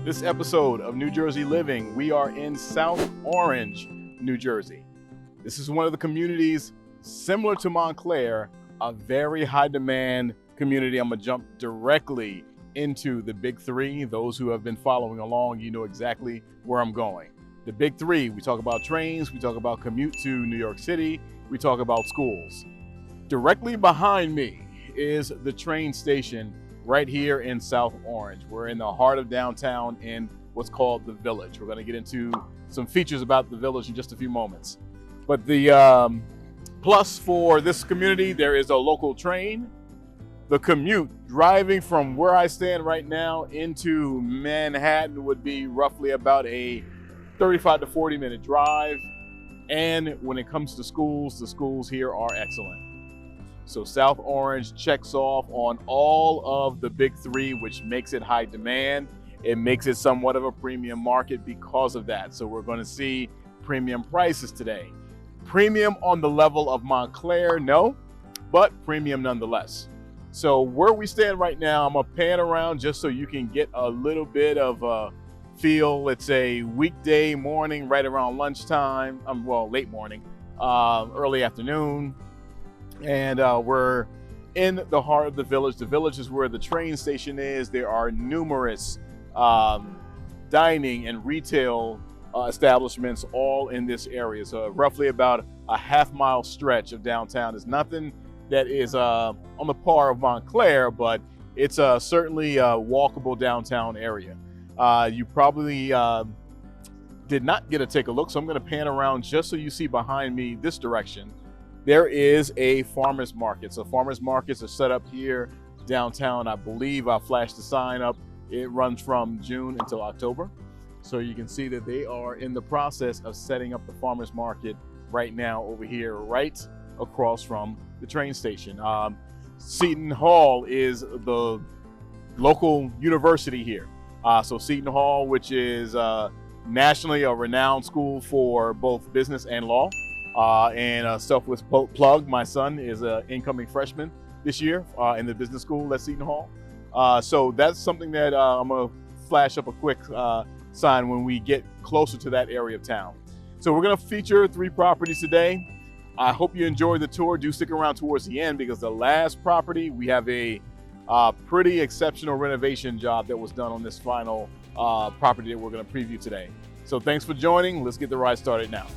This episode of New Jersey Living, we are in South Orange, New Jersey. This is one of the communities similar to Montclair, a very high demand community. I'm gonna jump directly into the big three. Those who have been following along, you know exactly where I'm going. The big three, we talk about trains, we talk about commute to New York City, we talk about schools. Directly behind me is the train station right here in South Orange. We're in the heart of downtown in what's called the Village. We're going to get into some features about the Village in just a few moments. But the plus for this community, there is a local train. The commute, driving from where I stand right now into Manhattan, would be roughly about a 35 to 40 minute drive. And when it comes to schools, the schools here are excellent. So South Orange checks off on all of the big three, which makes it high demand. It makes it somewhat of a premium market because of that. So we're going to see premium prices today. Premium on the level of Montclair, no, but premium nonetheless. So where we stand right now, I'm going to pan around just so you can get a little bit of a feel. It's a weekday morning, right around lunchtime. Well, late morning, early afternoon. And we're in the heart of the Village. The Village is where the train station is. There are numerous dining and retail establishments all in this area. So roughly about a half-mile stretch of downtown. Is nothing that is on the par of Montclair, but it's certainly a walkable downtown area. You probably did not get to take a look, so I'm going to pan around just so you see behind me this direction. There is a farmer's market. So farmer's markets are set up here downtown. I believe I flashed the sign up. It runs from June until October. So you can see that they are in the process of setting up the farmer's market right now over here, right across from the train station. Seton Hall is the local university here. So Seton Hall, which is nationally a renowned school for both business and law. And a selfless plug, my son is an incoming freshman this year in the business school at Seton Hall. So that's something that I'm going to flash up a quick sign when we get closer to that area of town. So we're going to feature 3 properties today. I hope you enjoy the tour. Do stick around towards the end because the last property, we have a pretty exceptional renovation job that was done on this final property that we're going to preview today. So thanks for joining. Let's get the ride started now.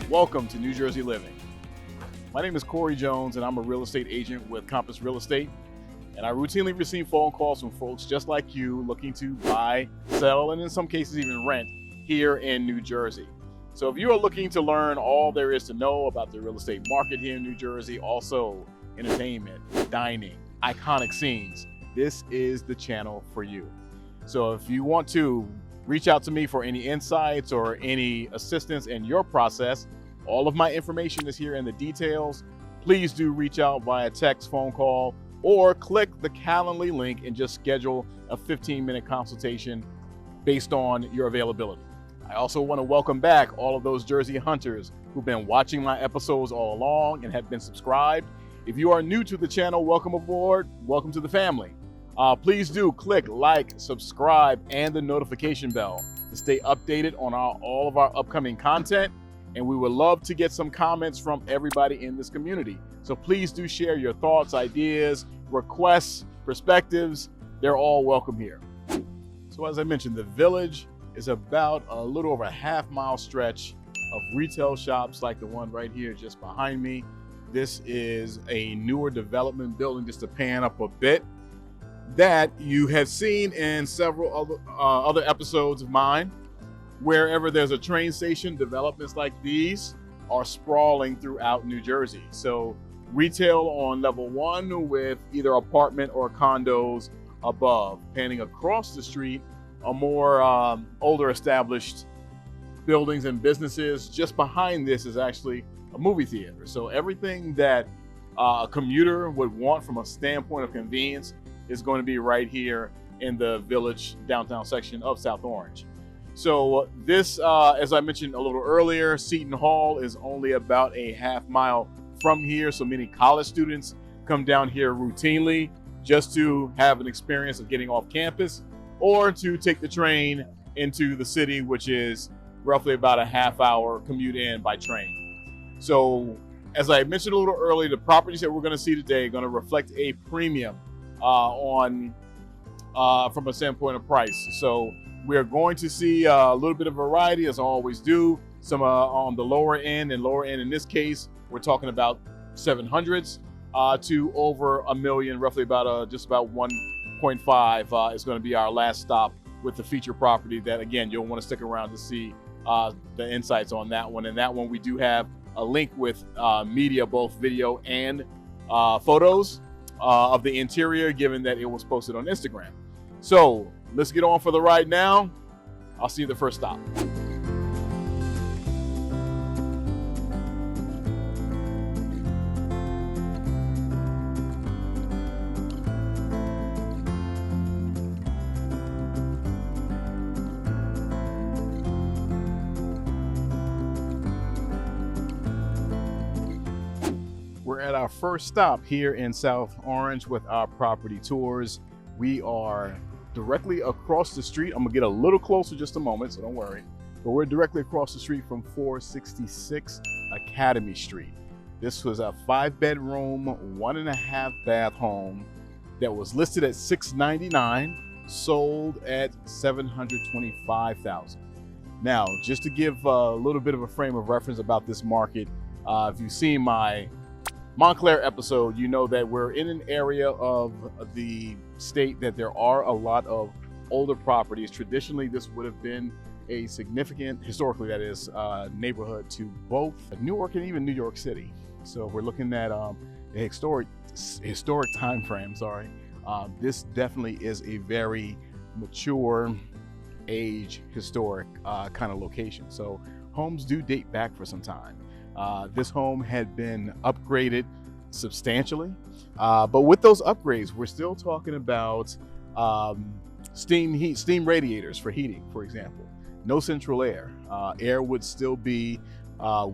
Welcome to New Jersey Living. My name is Corey Jones and I'm a real estate agent with Compass Real Estate. And I routinely receive phone calls from folks just like you looking to buy, sell, and in some cases even rent here in New Jersey. So if you are looking to learn all there is to know about the real estate market here in New Jersey, also entertainment, dining, iconic scenes, this is the channel for you. So if you want to reach out to me for any insights or any assistance in your process, all of my information is here in the details. Please do reach out via text, phone call, or click the Calendly link and just schedule a 15-minute consultation based on your availability. I also want to welcome back all of those Jersey hunters who've been watching my episodes all along and have been subscribed. If you are new to the channel, welcome aboard. Welcome to the family. Please do click like, subscribe, and the notification bell to stay updated on all of our upcoming content. And we would love to get some comments from everybody in this community. So please do share your thoughts, ideas, requests, perspectives. They're all welcome here. So as I mentioned, the Village is about a little over a half-mile stretch of retail shops like the one right here just behind me. This is a newer development building, just to pan up a bit, that you have seen in several other episodes of mine. Wherever there's a train station, developments like these are sprawling throughout New Jersey. So retail on level 1 with either apartment or condos above. Panning across the street are more older established buildings and businesses. Just behind this is actually a movie theater. So everything that a commuter would want from a standpoint of convenience is going to be right here in the Village downtown section of South Orange. So this, as I mentioned a little earlier, Seton Hall is only about a half mile from here. So many college students come down here routinely just to have an experience of getting off campus, or to take the train into the city, which is roughly about a half-hour commute in by train. So as I mentioned a little earlier, the properties that we're going to see today are going to reflect a premium from a standpoint of price. So we're going to see a little bit of variety, as I always do. Some on the lower end, and lower end in this case, we're talking about 700s to over $1 million, roughly about just about 1.5 is going to be our last stop with the feature property. That again, you'll want to stick around to see the insights on that one. And that one, we do have a link with media, both video and photos of the interior, given that it was posted on Instagram. So let's get on for the ride now. I'll see you at the first stop. We're at our first stop here in South Orange with our property tours. We are directly across the street. I'm gonna get a little closer just a moment, so don't worry. But we're directly across the street from 466 Academy Street. This was a 5-bedroom, 1.5-bath home that was listed at $699, sold at $725,000. Now, just to give a little bit of a frame of reference about this market, if you've seen my Montclair episode, you know that we're in an area of the state that there are a lot of older properties. Traditionally, this would have been a significant, historically that is, neighborhood to both Newark and even New York City. So if we're looking at a historic time frame, this definitely is a very mature age, historic kind of location. So homes do date back for some time. This home had been upgraded substantially, but with those upgrades, we're still talking about steam radiators for heating, for example. No central air. Air would still be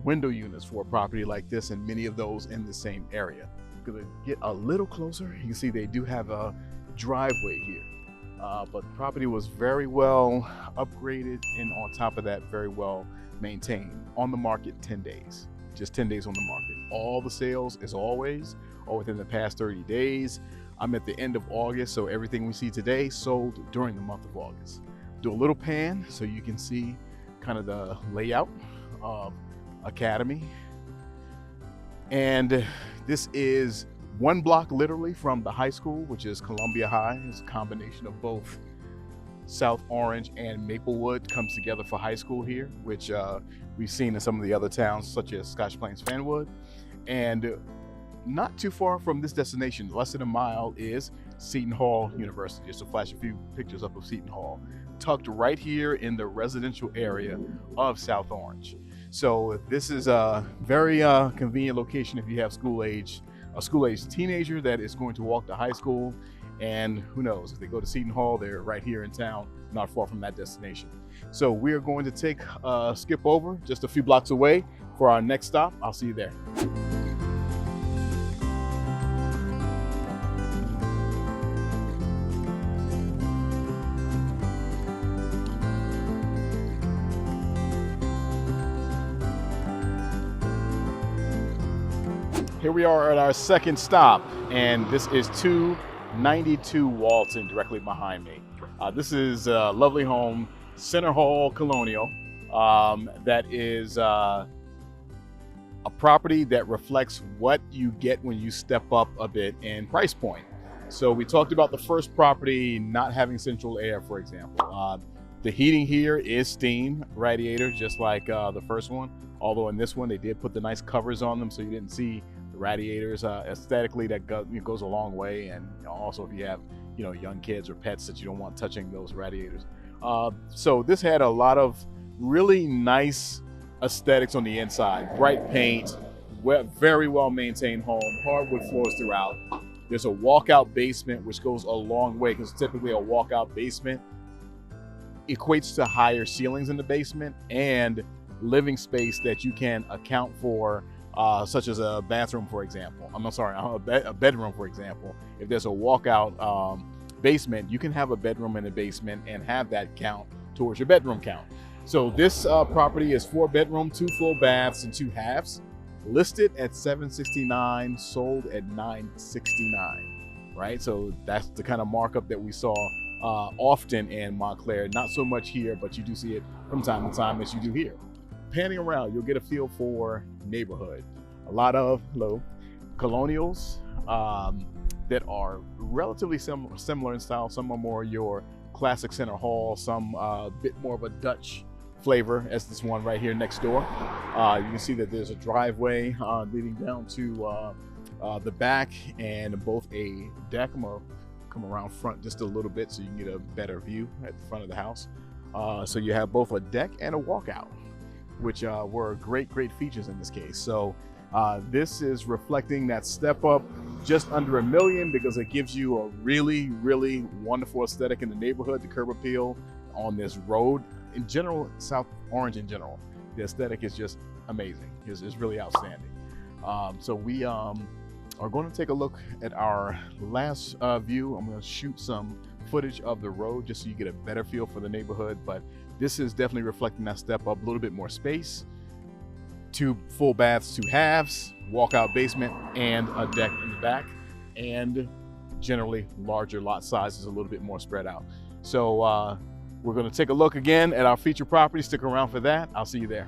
window units for a property like this, and many of those in the same area. Gonna get a little closer. You can see they do have a driveway here, but the property was very well upgraded, and on top of that, very well maintained. On the market 10 days. Just 10 days on the market. All the sales, as always, are within the past 30 days. I'm at the end of August, so everything we see today sold during the month of August. Do a little pan so you can see kind of the layout of Academy. And this is one block literally from the high school, which is Columbia High. It's a combination of both South Orange and Maplewood comes together for high school here, which we've seen in some of the other towns such as Scotch Plains, Fanwood. And not too far from this destination, less than a mile, is Seton Hall University. Just to flash a few pictures up of Seton Hall, tucked right here in the residential area of South Orange. So this is a very convenient location if you have a school-age teenager that is going to walk to high school. And who knows, if they go to Seton Hall, they're right here in town, not far from that destination. So we're going to take a skip over just a few blocks away for our next stop. I'll see you there. Here we are at our second stop, and this is 292 Walton, directly behind me. This is a lovely home, Center Hall Colonial, that is a property that reflects what you get when you step up a bit in price point. So we talked about the first property not having central air, for example. The heating here is steam radiator, just like the first one, although in this one they did put the nice covers on them so you didn't see the radiators. Aesthetically, that goes a long way, and also if you have young kids or pets that you don't want touching those radiators. So this had a lot of really nice aesthetics on the inside. Bright paint, very well maintained home, hardwood floors throughout. There's a walkout basement, which goes a long way because typically a walkout basement equates to higher ceilings in the basement and living space that you can account for such as a bathroom, for example. I'm sorry, a bedroom, for example. If there's a walkout basement, you can have a bedroom in the basement and have that count towards your bedroom count. So this property is 4-bedroom, 2 full baths, and 2 halves. Listed at $769, sold at $969, right? So that's the kind of markup that we saw often in Montclair. Not so much here, but you do see it from time to time, as you do here. Panning around, you'll get a feel for neighborhood. A lot of colonials that are relatively similar in style. Some are more your classic center hall, some a bit more of a Dutch flavor, as this one right here next door. You can see that there's a driveway leading down to the back, and both a deck. I'm gonna come around front just a little bit so you can get a better view at the front of the house. So you have both a deck and a walkout, which were great features in this case. So this is reflecting that step up just under $1 million, because it gives you a really wonderful aesthetic in the neighborhood. The curb appeal on this road in general, South Orange in general, the aesthetic is just amazing. It's really outstanding. So we are going to take a look at our last view. I'm going to shoot some footage of the road just so you get a better feel for the neighborhood. But this is definitely reflecting that step up, a little bit more space, 2 full baths, 2 halves, walkout basement, and a deck in the back, and generally larger lot sizes, a little bit more spread out. So we're going to take a look again at our feature property. Stick around for that. I'll see you there.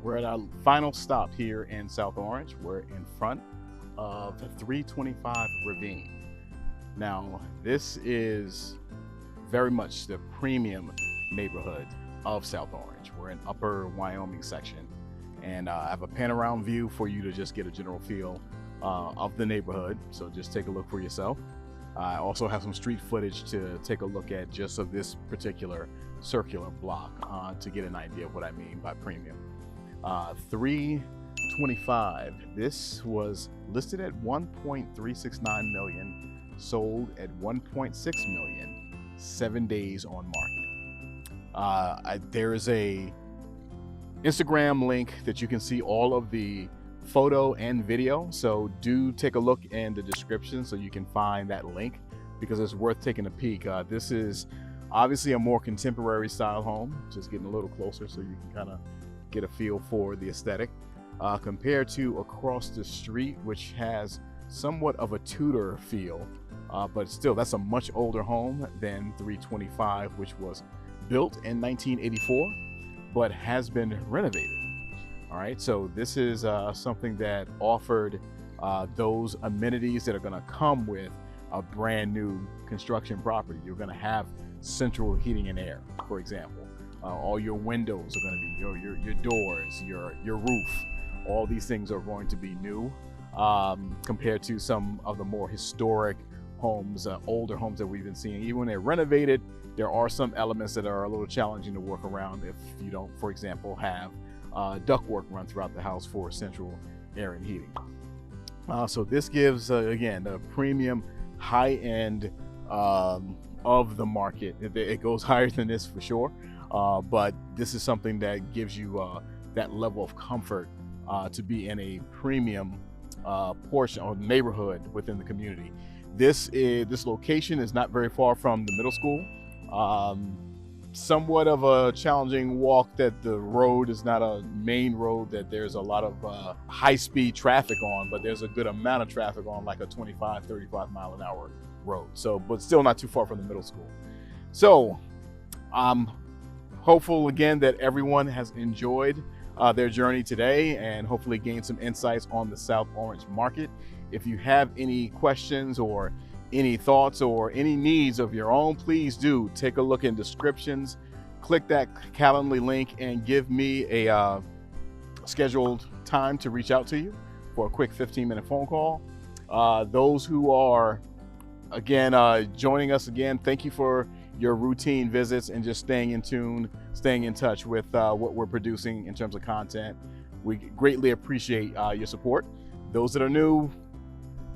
We're at our final stop here in South Orange. We're in front of 325 Ravine. Now, this is very much the premium neighborhood of South Orange. We're in Upper Wyoming section, and I have a pan-around view for you to just get a general feel of the neighborhood. So just take a look for yourself. I also have some street footage to take a look at just of this particular circular block to get an idea of what I mean by premium. 325. This was listed at $1.369 million. Sold at $1.6 million, 7 days on market. There is a Instagram link that you can see all of the photo and video. So do take a look in the description so you can find that link, because it's worth taking a peek. This is obviously a more contemporary style home, just getting a little closer so you can kind of get a feel for the aesthetic, compared to across the street, which has somewhat of a Tudor feel. But still, that's a much older home than 325, which was built in 1984, but has been renovated. All right, so this is something that offered those amenities that are going to come with a brand new construction property. You're going to have central heating and air, for example. All your windows are going to be your doors, your roof. All these things are going to be new compared to some of the more historic homes, older homes that we've been seeing. Even when they're renovated, there are some elements that are a little challenging to work around if you don't, for example, have ductwork run throughout the house for central air and heating. So this gives, again, the premium high end of the market. It goes higher than this for sure, but this is something that gives you that level of comfort to be in a premium portion or neighborhood within the community. This location is not very far from the middle school. Somewhat of a challenging walk, that the road is not a main road that there's a lot of high-speed traffic on, but there's a good amount of traffic on like a 25, 35 mile an hour road. So, but still not too far from the middle school. So I'm hopeful again that everyone has enjoyed their journey today and hopefully gained some insights on the South Orange market. If you have any questions or any thoughts or any needs of your own, please do take a look in descriptions, click that Calendly link, and give me a scheduled time to reach out to you for a quick 15-minute phone call. Those who are again joining us again, thank you for your routine visits and just staying in tune, staying in touch with what we're producing in terms of content. We greatly appreciate your support. Those that are new,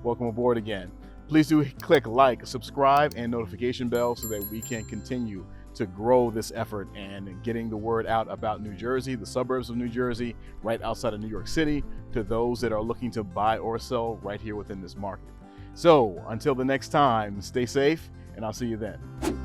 welcome aboard again. Please do click like, subscribe, and notification bell so that we can continue to grow this effort and getting the word out about New Jersey, the suburbs of New Jersey, right outside of New York City, to those that are looking to buy or sell right here within this market. So until the next time, stay safe, and I'll see you then.